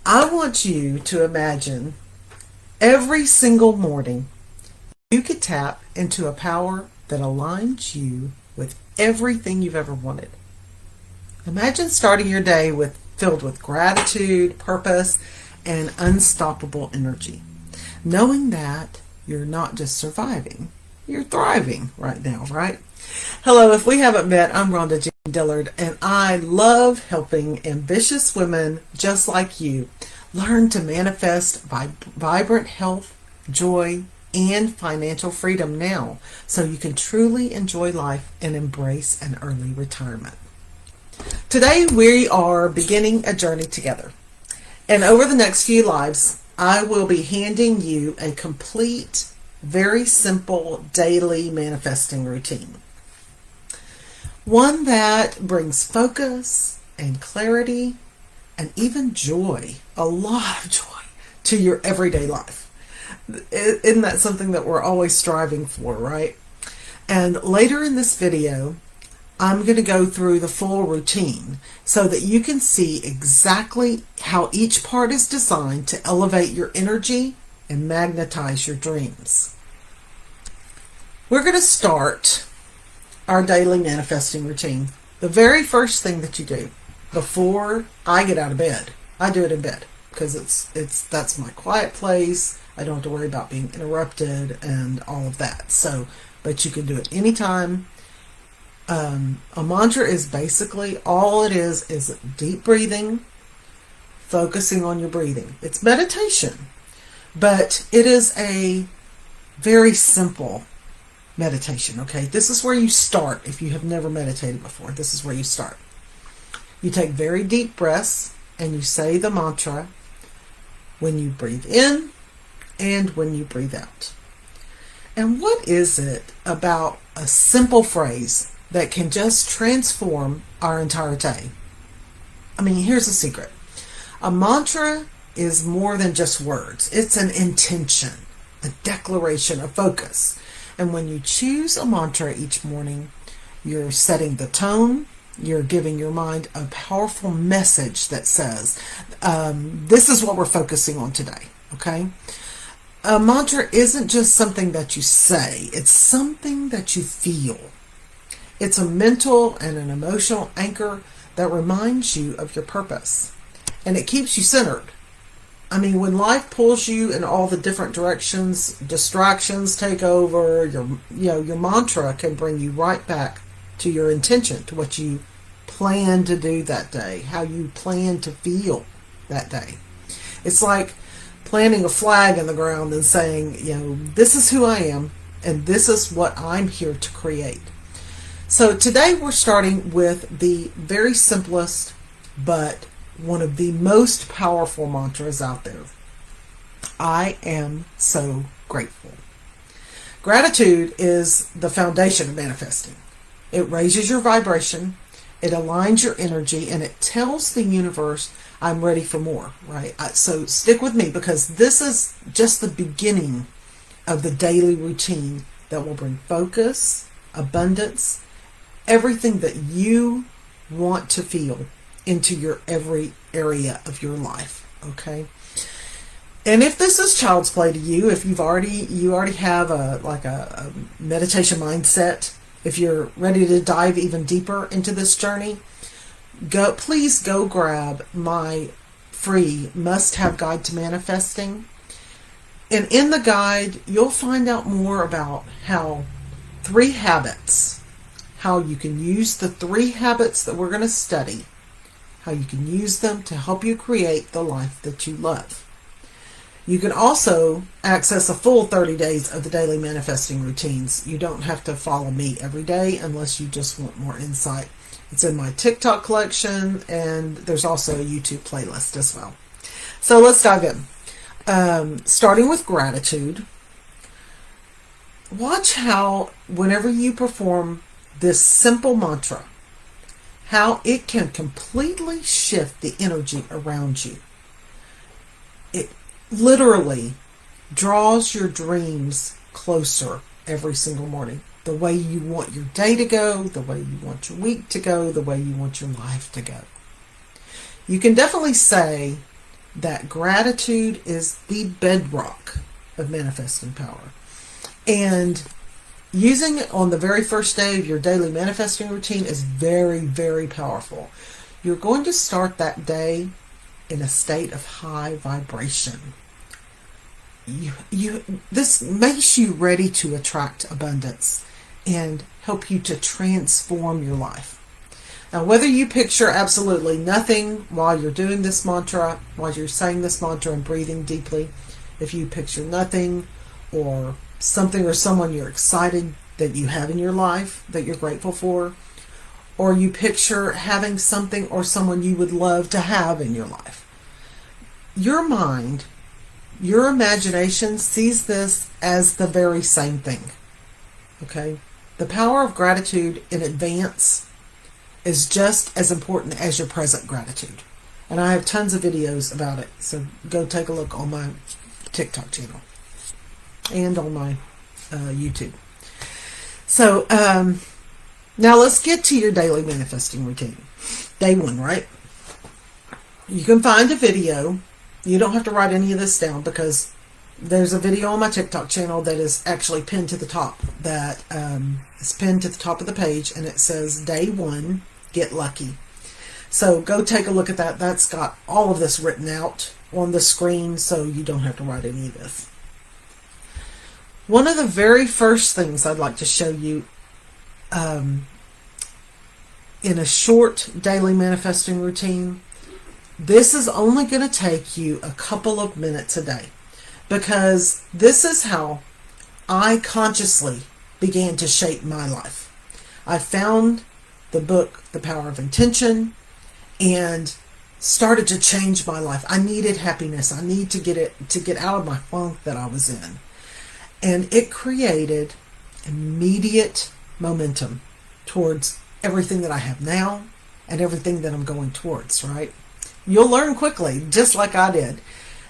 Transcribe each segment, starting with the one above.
I want you to imagine every single morning you could tap into a power that aligns you with everything you've ever wanted. Imagine starting your day filled with gratitude, purpose, and unstoppable energy. Knowing that you're not just surviving, you're thriving right now, right? Hello, if we haven't met, I'm Rhonda Dillard, and I love helping ambitious women just like you learn to manifest vibrant health, joy, and financial freedom now so you can truly enjoy life and embrace an early retirement. Today we are beginning a journey together, and over the next few lives I will be handing you a complete, very simple daily manifesting routine. One that brings focus and clarity and even joy, a lot of joy, to your everyday life. Isn't that something that we're always striving for, right? And later in this video, I'm going to go through the full routine so that you can see exactly how each part is designed to elevate your energy and magnetize your dreams. We're going to start our daily manifesting routine. The very first thing that you do before I get out of bed, I do it in bed because that's my quiet place. I don't have to worry about being interrupted and all of that. But you can do it anytime. A mantra is basically all it is deep breathing, focusing on your breathing. It's meditation, but it is a very simple meditation, okay? This is where you start. If you have never meditated before, this is where you start. You take very deep breaths and you say the mantra when you breathe in and when you breathe out. And what is it about a simple phrase that can just transform our entire day? I mean, here's a secret. A mantra is more than just words. It's an intention, a declaration, a focus. And when you choose a mantra each morning, you're setting the tone. You're giving your mind a powerful message that says, this is what we're focusing on today, okay? A mantra isn't just something that you say. It's something that you feel. It's a mental and an emotional anchor that reminds you of your purpose. And it keeps you centered. I mean, when life pulls you in all the different directions, distractions take over, your mantra can bring you right back to your intention, to what you plan to do that day, how you plan to feel that day. It's like planting a flag in the ground and saying, this is who I am and this is what I'm here to create. So today we're starting with the very simplest but one of the most powerful mantras out there. I am so grateful. Gratitude is the foundation of manifesting. It raises your vibration, it aligns your energy, and it tells the universe, I'm ready for more, right? So stick with me because this is just the beginning of the daily routine that will bring focus, abundance, everything that you want to feel into your every area of your life, okay? And if this is child's play to you, if you already have a meditation mindset, if you're ready to dive even deeper into this journey, please go grab my free must-have guide to manifesting. And in the guide, you'll find out more about how you can use the 3 habits that we're going to study, how you can use them to help you create the life that you love. You can also access a full 30 days of the daily manifesting routines. You don't have to follow me every day unless you just want more insight. It's in my TikTok collection, and there's also a YouTube playlist as well. So let's dive in. Starting with gratitude, watch how whenever you perform this simple mantra, how it can completely shift the energy around you. It literally draws your dreams closer every single morning. The way you want your day to go, the way you want your week to go, the way you want your life to go. You can definitely say that gratitude is the bedrock of manifesting power. And using it on the very first day of your daily manifesting routine is very, very powerful. You're going to start that day in a state of high vibration. This makes you ready to attract abundance and help you to transform your life. Now, whether you picture absolutely nothing while you're doing this mantra, while you're saying this mantra and breathing deeply, if you picture nothing or something or someone you're excited that you have in your life that you're grateful for, or you picture having something or someone you would love to have in your life, your mind, your imagination sees this as the very same thing. Okay? The power of gratitude in advance is just as important as your present gratitude. And I have tons of videos about it. So go take a look on my TikTok channel and on my YouTube. So now let's get to your daily manifesting routine. Day one, right? You can find a video. You don't have to write any of this down because there's a video on my TikTok channel that is actually pinned to the top. That is pinned to the top of the page, and it says Day 1, Get Lucky. So go take a look at that. That's got all of this written out on the screen, so you don't have to write any of this. One of the very first things I'd like to show you in a short daily manifesting routine, this is only going to take you a couple of minutes a day, because this is how I consciously began to shape my life. I found the book, The Power of Intention, and started to change my life. I needed happiness. I need to get out of my funk that I was in. And it created immediate momentum towards everything that I have now and everything that I'm going towards, right? You'll learn quickly, just like I did,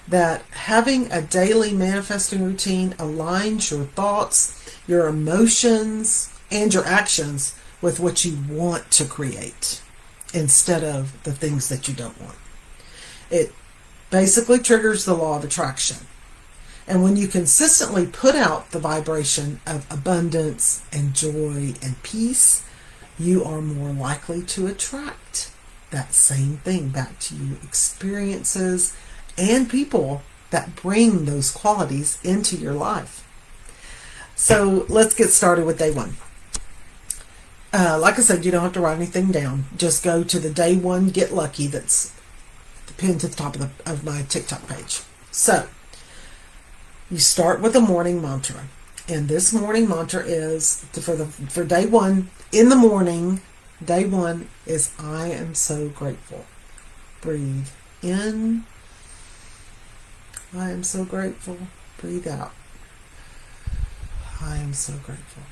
that having a daily manifesting routine aligns your thoughts, your emotions, and your actions with what you want to create instead of the things that you don't want. It basically triggers the law of attraction. And when you consistently put out the vibration of abundance and joy and peace, you are more likely to attract that same thing back to you. Experiences and people that bring those qualities into your life. So let's get started with day one. Like I said, you don't have to write anything down. Just go to the Day 1 Get Lucky that's pinned to the top of my TikTok page. So you start with a morning mantra. And this morning mantra is, for day one, in the morning, day one is I am so grateful. Breathe in. I am so grateful. Breathe out. I am so grateful.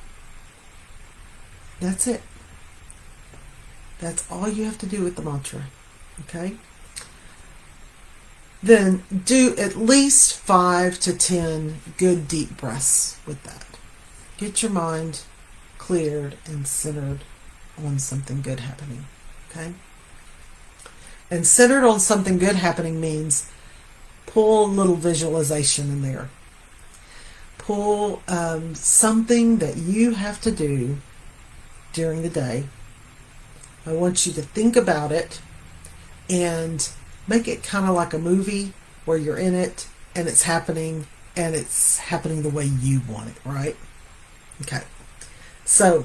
That's it. That's all you have to do with the mantra. Okay? Then do at least 5 to 10 good deep breaths with that. Get your mind cleared and centered on something good happening. Okay? And centered on something good happening means pull a little visualization in there. Pull something that you have to do during the day. I want you to think about it and make it kind of like a movie where you're in it and it's happening the way you want it, right? Okay. So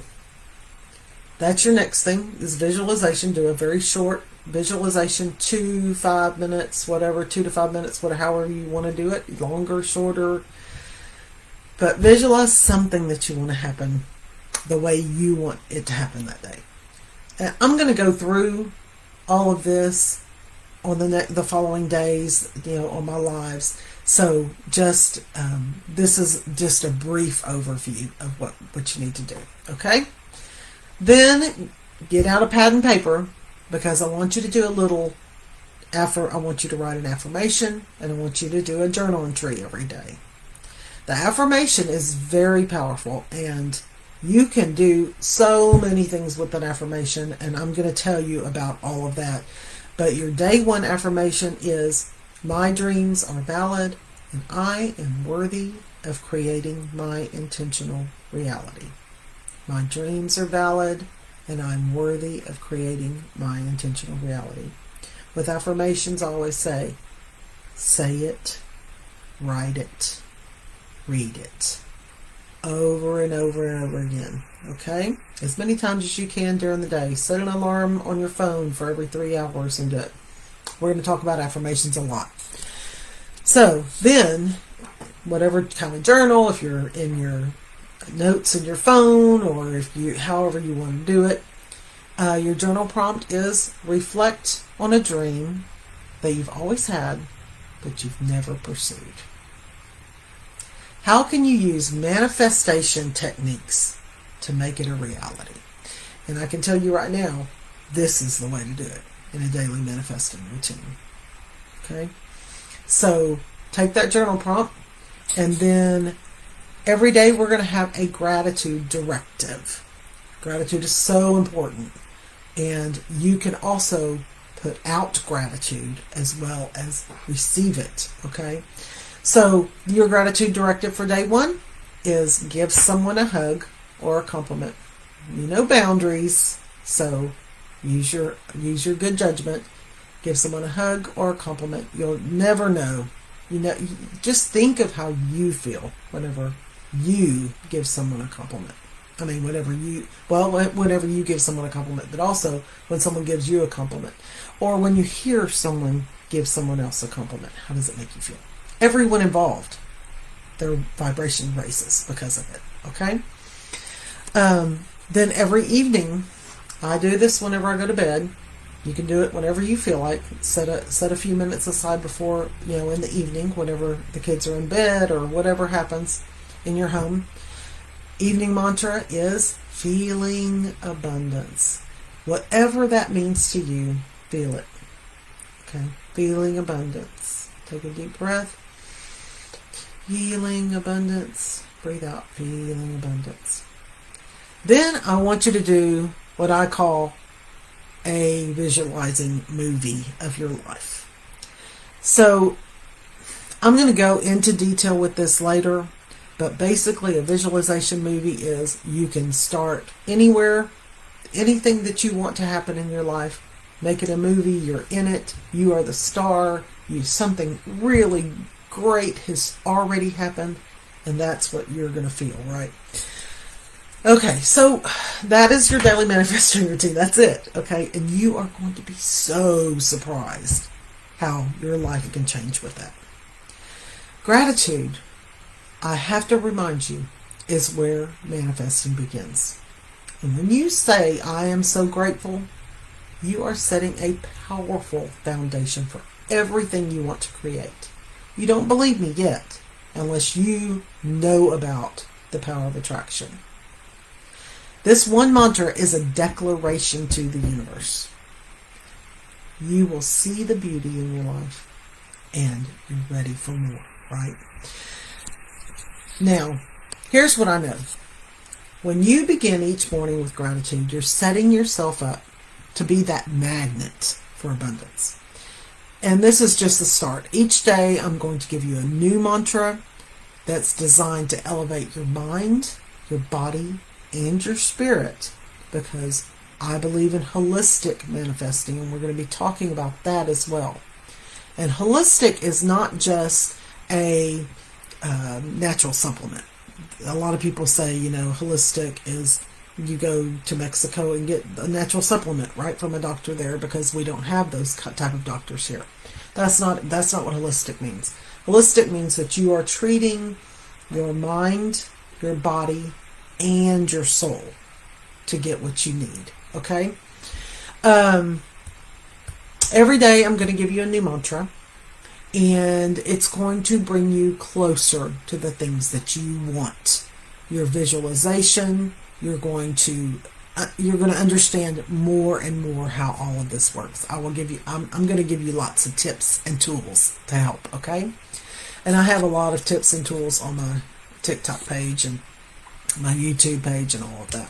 that's your next thing is visualization. Do a very short visualization, 2 to 5 minutes, whatever, 2 to 5 minutes, whatever, however you want to do it, longer, shorter. But visualize something that you want to happen the way you want it to happen that day. And I'm going to go through all of this on the following days, on my lives. So just this is just a brief overview of what you need to do. Okay? Then get out a pad and paper, because I want you to do I want you to write an affirmation, and I want you to do a journal entry every day. The affirmation is very powerful, and you can do so many things with an affirmation, and I'm going to tell you about all of that. But your day one affirmation is, My dreams are valid, and I am worthy of creating my intentional reality. My dreams are valid, and I'm worthy of creating my intentional reality. With affirmations, I always say it, write it, read it. Over and over and over again. Okay? As many times as you can during the day. Set an alarm on your phone for every 3 hours and do it. We're going to talk about affirmations a lot. So then, whatever kind of journal, if you're in your notes in your phone, or if you, however you want to do it, your journal prompt is reflect on a dream that you've always had, but you've never pursued. How can you use manifestation techniques to make it a reality? And I can tell you right now, this is the way to do it in a daily manifesting routine. Okay? So take that journal prompt, and then every day we're going to have a gratitude directive. Gratitude is so important. And you can also put out gratitude as well as receive it. Okay? So your gratitude directive for day 1 is give someone a hug or a compliment. You know boundaries, so use your good judgment. Give someone a hug or a compliment. You'll never know. Just think of how you feel whenever you give someone a compliment. I mean, whenever you give someone a compliment, but also when someone gives you a compliment, or when you hear someone give someone else a compliment. How does it make you feel? Everyone involved, their vibration raises because of it. Okay. Then every evening, I do this whenever I go to bed. You can do it whenever you feel like. Set a few minutes aside before, in the evening, whenever the kids are in bed or whatever happens in your home. Evening mantra is feeling abundance. Whatever that means to you, feel it. Okay, feeling abundance. Take a deep breath. Feeling abundance. Breathe out, feeling abundance. Then I want you to do what I call a visualizing movie of your life. So I'm going to go into detail with this later, but basically a visualization movie is you can start anywhere, anything that you want to happen in your life, make it a movie, you're in it, you are the star, something really great has already happened, and that's what you're going to feel, right? Okay, so that is your daily manifesting routine. That's it, okay? And you are going to be so surprised how your life can change with that. Gratitude, I have to remind you, is where manifesting begins. And when you say, I am so grateful, you are setting a powerful foundation for everything you want to create. You don't believe me yet, unless you know about the power of attraction. This one mantra is a declaration to the universe. You will see the beauty in your life, and you're ready for more, right? Now, here's what I know. When you begin each morning with gratitude, you're setting yourself up to be that magnet for abundance. And this is just the start. Each day, I'm going to give you a new mantra that's designed to elevate your mind, your body, and your spirit, because I believe in holistic manifesting, and we're going to be talking about that as well. And holistic is not just a natural supplement. A lot of people say, holistic is you go to Mexico and get a natural supplement right from a doctor there, because we don't have those type of doctors here. That's not what holistic means. Holistic means that you are treating your mind, your body, and your soul to get what you need. Okay? Every day I'm going to give you a new mantra, and it's going to bring you closer to the things that you want. Your visualization, you're going to understand more and more how all of this works. I'm going to give you lots of tips and tools to help, okay? And I have a lot of tips and tools on my TikTok page and my YouTube page and all of that.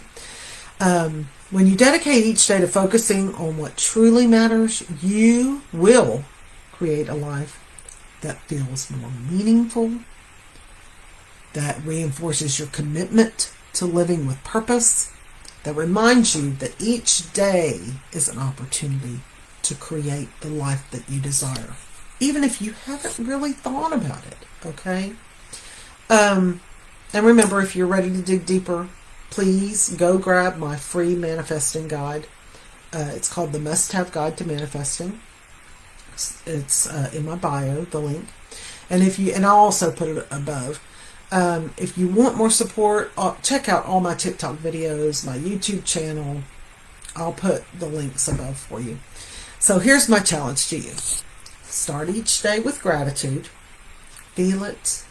When you dedicate each day to focusing on what truly matters, you will create a life that feels more meaningful, that reinforces your commitment to living with purpose, that reminds you that each day is an opportunity to create the life that you desire, even if you haven't really thought about it, okay? And remember, if you're ready to dig deeper, please go grab my free manifesting guide. It's called the Must-Have Guide to Manifesting. It's in my bio, the link. And I'll also put it above. If you want more support, check out all my TikTok videos, my YouTube channel. I'll put the links above for you. So here's my challenge to you. Start each day with gratitude. Feel it,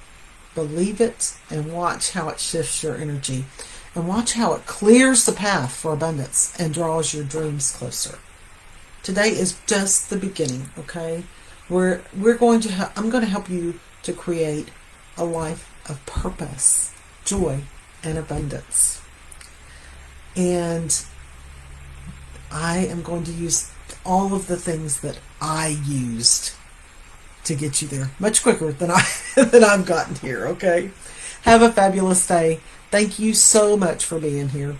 believe it, and watch how it shifts your energy. And watch how it clears the path for abundance and draws your dreams closer. Today is just the beginning, okay? I'm going to help you to create a life of purpose, joy, and abundance. And I am going to use all of the things that I used to get you there much quicker than I've gotten here, okay? Have a fabulous day. Thank you so much for being here.